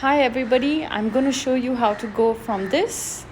Hi everybody, I'm going to show you how to go from this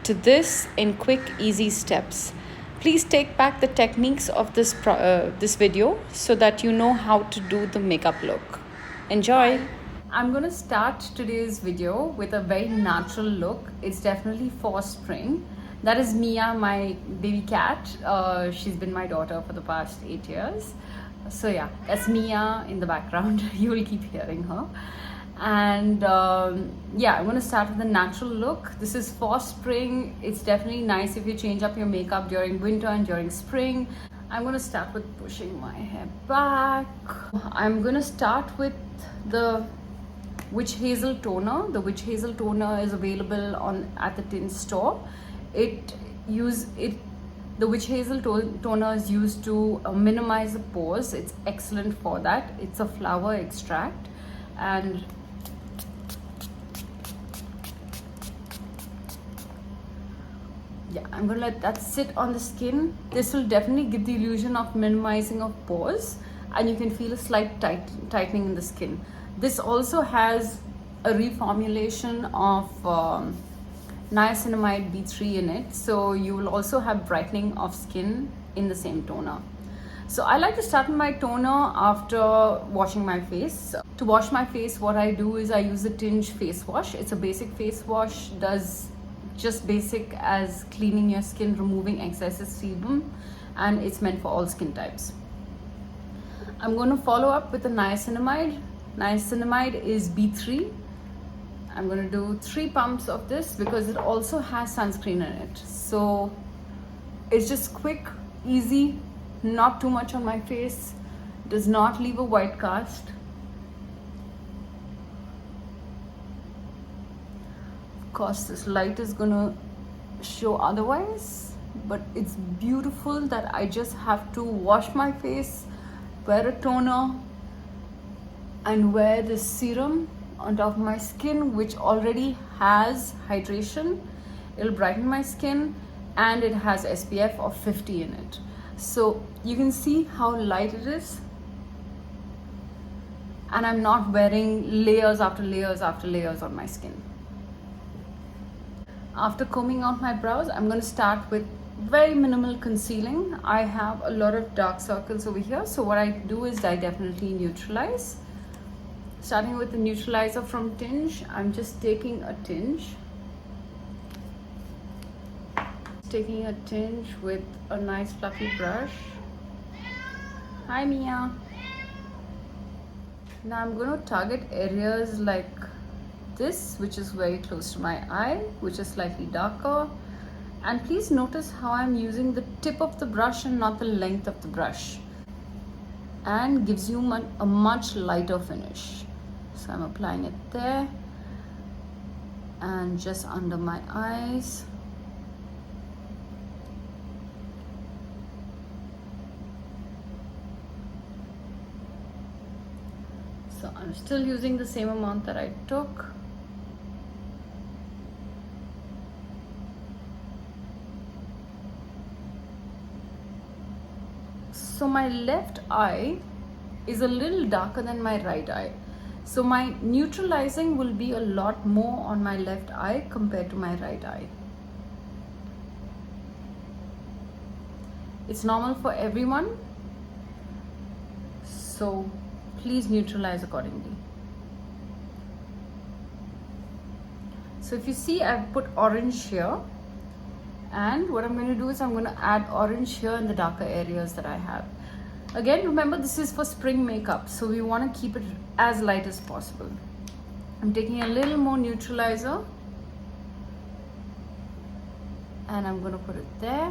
to this in quick easy steps. Please take back the techniques of this video so that you know how to do the makeup look. Enjoy. I'm going to start today's video with a very natural look. It's definitely for spring. That is Mia, my baby cat. She's been my daughter for the past 8 years. So yeah, that's Mia in the background. You will keep hearing her. And yeah, I'm going to start with a natural look. This is for spring. It's definitely nice if you change up your makeup during winter and during spring. I'm going to start with pushing my hair back. I'm going to start with the Witch Hazel toner. The Witch Hazel toner is available at the tin store. The Witch Hazel toner is used to minimize the pores. It's excellent for that. It's a flower extract, and yeah, I'm gonna let that sit on the skin. This will definitely give the illusion of minimizing of pores, and you can feel a slight tightening in the skin. This also has a reformulation of niacinamide B3 in it, so you will also have brightening of skin in the same toner. So I like to start with my toner after washing my face. To wash my face, what I do is I use a Tinge face wash. It's a basic face wash, does just basic as cleaning your skin, removing excessive sebum, and it's meant for all skin types. I'm going to follow up with a niacinamide. Niacinamide is B3. I'm going to do 3 pumps of this because it also has sunscreen in it. So it's just quick, easy, not too much on my face, does not leave a white cast. Of course, this light is going to show otherwise, but it's beautiful that I just have to wash my face, wear a toner, and wear this serum on top of my skin, which already has hydration. It'll brighten my skin, and it has SPF of 50 in it. So you can see how light it is, and I'm not wearing layers after layers after layers on my skin. After combing out my brows, I'm going to start with very minimal concealing. I have a lot of dark circles over here, so what I do is I definitely neutralize. Starting with the Nutralizer from Tinge, I'm just taking a tinge. Taking a tinge with a nice fluffy brush. Hi Mia. Now I'm going to target areas like this, which is very close to my eye, which is slightly darker. And please notice how I'm using the tip of the brush and not the length of the brush, and gives you a much lighter finish. So I'm applying it there and just under my eyes. So I'm still using the same amount that I took. So my left eye is a little darker than my right eye. So my neutralizing will be a lot more on my left eye compared to my right eye. It's normal for everyone, so please neutralize accordingly. So if you see, I've put orange here, and what I'm going to do is I'm going to add orange here in the darker areas that I have. Again, remember, this is for spring makeup, so we want to keep it as light as possible. I'm taking a little more neutralizer, and I'm going to put it there.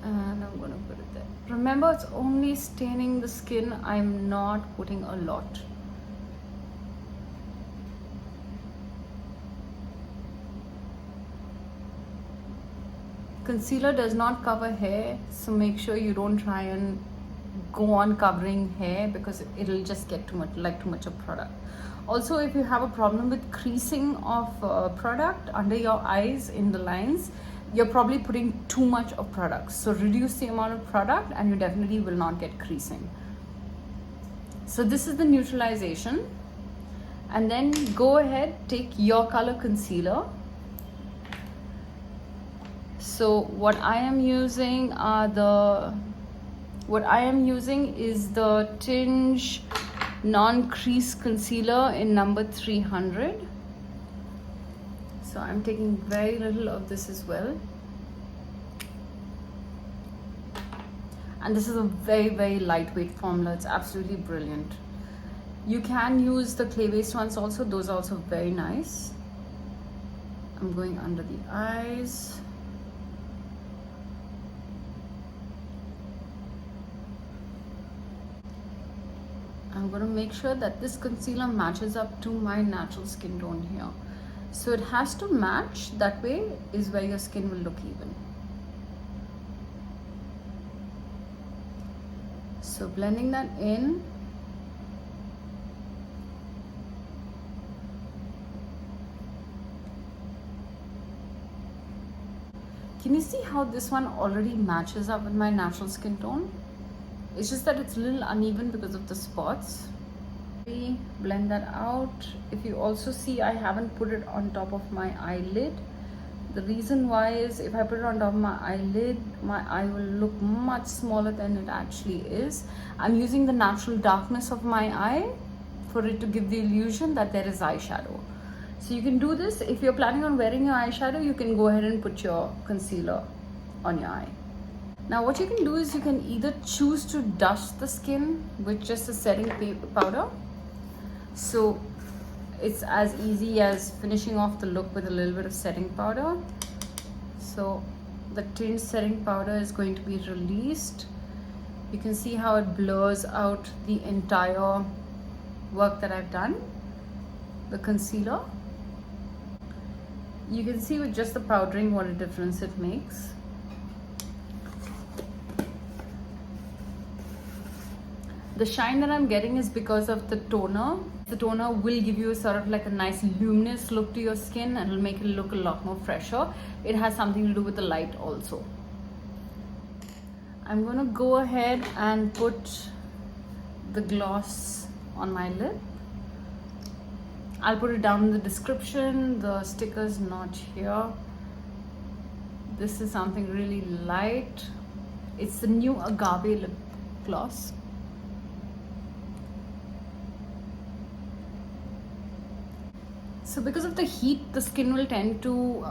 And I'm going to put it there. Remember, it's only staining the skin. I'm not putting a lot. Concealer does not cover hair, so make sure you don't try and go on covering hair because it'll just get too much of product. Also, if you have a problem with creasing of product under your eyes in the lines, you're probably putting too much of product. So reduce the amount of product and you definitely will not get creasing. So this is the neutralization. And then go ahead, take your color concealer. So what I am using is the Tinge non-crease concealer in number 300. So I'm taking very little of this as well. And this is a very, very lightweight formula. It's absolutely brilliant. You can use the clay-based ones also. Those are also very nice. I'm going under the eyes. I'm going to make sure that this concealer matches up to my natural skin tone here. So it has to match, that way is where your skin will look even. So blending that in. Can you see how this one already matches up with my natural skin tone? It's just that it's a little uneven because of the spots. Blend that out. If you also see, I haven't put it on top of my eyelid. The reason why is if I put it on top of my eyelid, my eye will look much smaller than it actually is. I'm using the natural darkness of my eye for it to give the illusion that there is eyeshadow. So you can do this. If you're planning on wearing your eyeshadow, you can go ahead and put your concealer on your eye. Now what you can do is you can either choose to dust the skin with just a setting powder. So it's as easy as finishing off the look with a little bit of setting powder. So the Tinge setting powder is going to be released. You can see how it blurs out the entire work that I've done, the concealer. You can see with just the powdering what a difference it makes. The shine that I'm getting is because of the toner. The toner will give you sort of like a nice luminous look to your skin and it'll make it look a lot more fresher. It has something to do with the light also. I'm gonna go ahead and put the gloss on my lip. I'll put it down in the description. The sticker's not here. This is something really light. It's the new Agave lip gloss. So because of the heat, the skin will tend to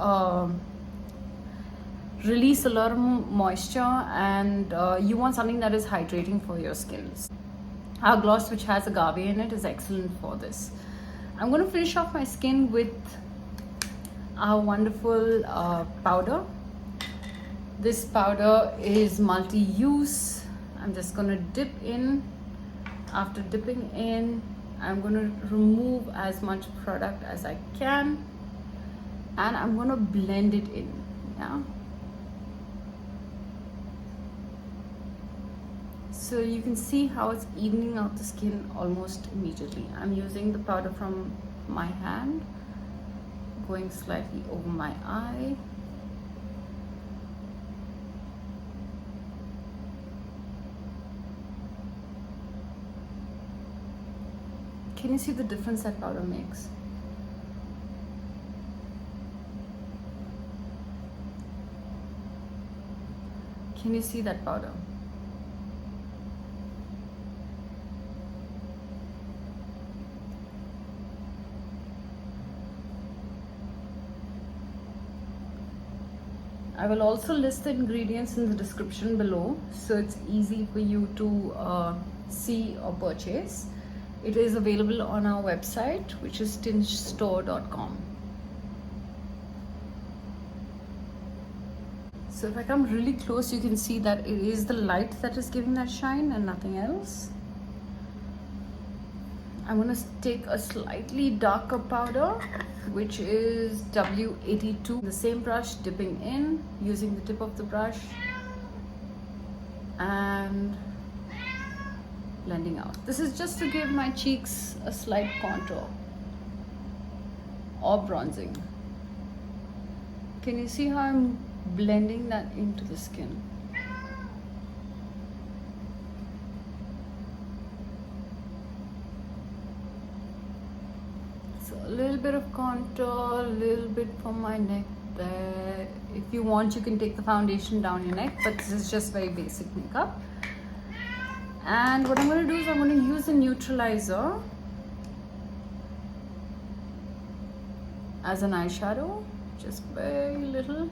release a lot of moisture, and you want something that is hydrating for your skin. Our gloss, which has agave in it, is excellent for this. I'm going to finish off my skin with our wonderful powder. This powder is multi-use. I'm just going to dip in. After dipping in, I'm going to remove as much product as I can and I'm going to blend it in. Yeah. So you can see how it's evening out the skin almost immediately. I'm using the powder from my hand, going slightly over my eye. Can you see the difference that powder makes? Can you see that powder? I will also list the ingredients in the description below, so it's easy for you to see or purchase. It is available on our website, which is tingestore.com. So if I come really close, you can see that it is the light that is giving that shine and nothing else. I'm going to take a slightly darker powder, which is W82. The same brush, dipping in, using the tip of the brush and blending out. This is just to give my cheeks a slight contour or bronzing. Can you see how I'm blending that into the skin. So a little bit of contour, a little bit from my neck there. If you want, you can take the foundation down your neck, but this is just very basic makeup. And what I'm going to do is I'm going to use a Nutralizer as an eyeshadow, just very little.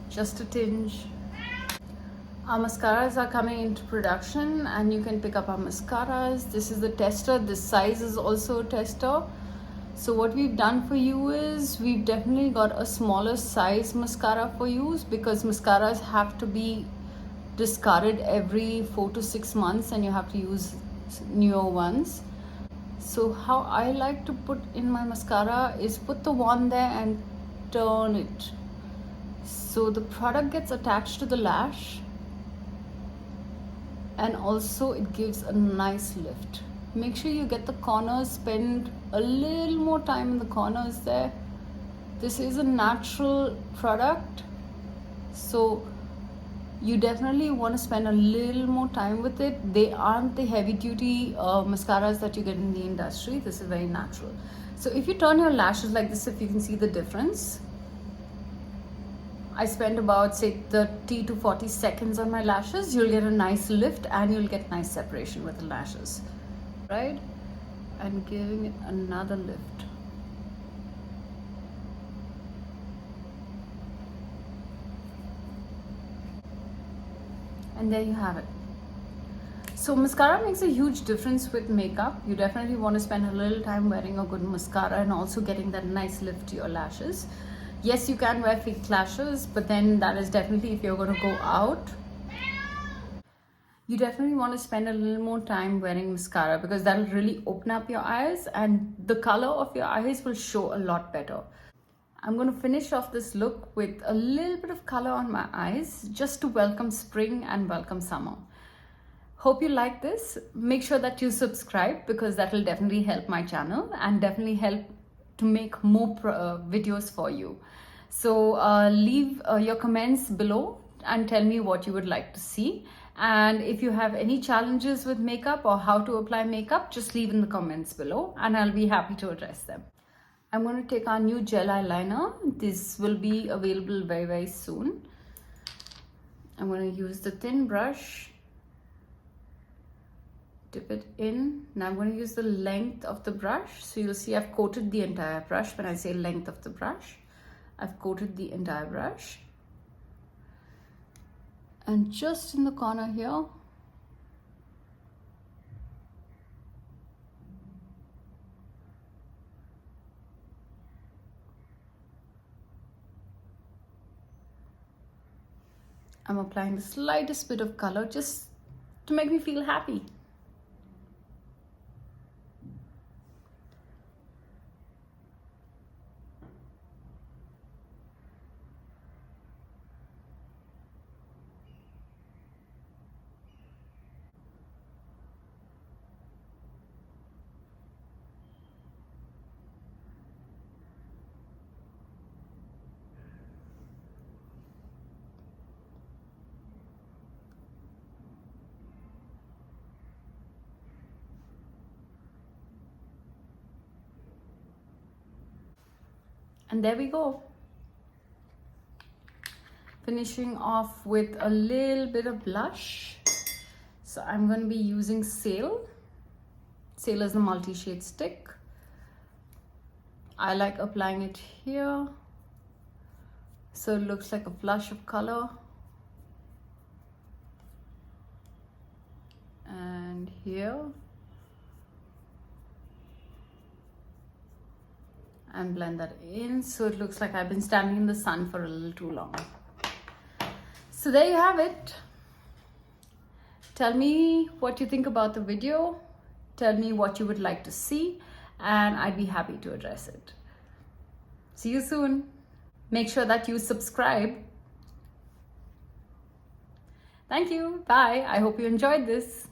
Just a tinge. Our mascaras are coming into production and you can pick up our mascaras. This is the tester. This size is also a tester. So what we've done for you is we've definitely got a smaller size mascara for you, because mascaras have to be discarded every 4 to 6 months and you have to use newer ones. So how I like to put in my mascara is put the wand there and turn it. So the product gets attached to the lash and also it gives a nice lift. Make sure you get the corners, spend a little more time in the corners there. This is a natural product, so you definitely want to spend a little more time with it. They aren't the heavy duty mascaras that you get in the industry. This is very natural. So if you turn your lashes like this, if you can see the difference, I spend about say 30 to 40 seconds on my lashes. You'll get a nice lift and you'll get nice separation with the lashes, right? And giving it another lift. And there you have it. So mascara makes a huge difference with makeup. You definitely want to spend a little time wearing a good mascara and also getting that nice lift to your lashes. Yes, you can wear fake lashes, but then that is definitely if you're going to go out. You definitely want to spend a little more time wearing mascara, because that will really open up your eyes and the color of your eyes will show a lot better. I'm going to finish off this look with a little bit of color on my eyes, just to welcome spring and welcome summer. Hope you like this. Make sure that you subscribe, because that will definitely help my channel and definitely help to make more videos for you. So leave your comments below and tell me what you would like to see. And if you have any challenges with makeup or how to apply makeup, just leave in the comments below and I'll be happy to address them. I'm going to take our new gel eyeliner. This will be available very, very soon. I'm going to use the thin brush, dip it in. Now I'm going to use the length of the brush. So you'll see I've coated the entire brush. When I say length of the brush, I've coated the entire brush. And just in the corner here, I'm applying the slightest bit of color just to make me feel happy. And there we go. Finishing off with a little bit of blush. So I'm going to be using Sail. Sail is the multi-shade stick. I like applying it here, so it looks like a flush of color. And here. And blend that in so it looks like I've been standing in the sun for a little too long. So there you have it. Tell me what you think about the video. Tell me what you would like to see and I'd be happy to address it. See you soon. Make sure that you subscribe. Thank you. Bye. I hope you enjoyed this.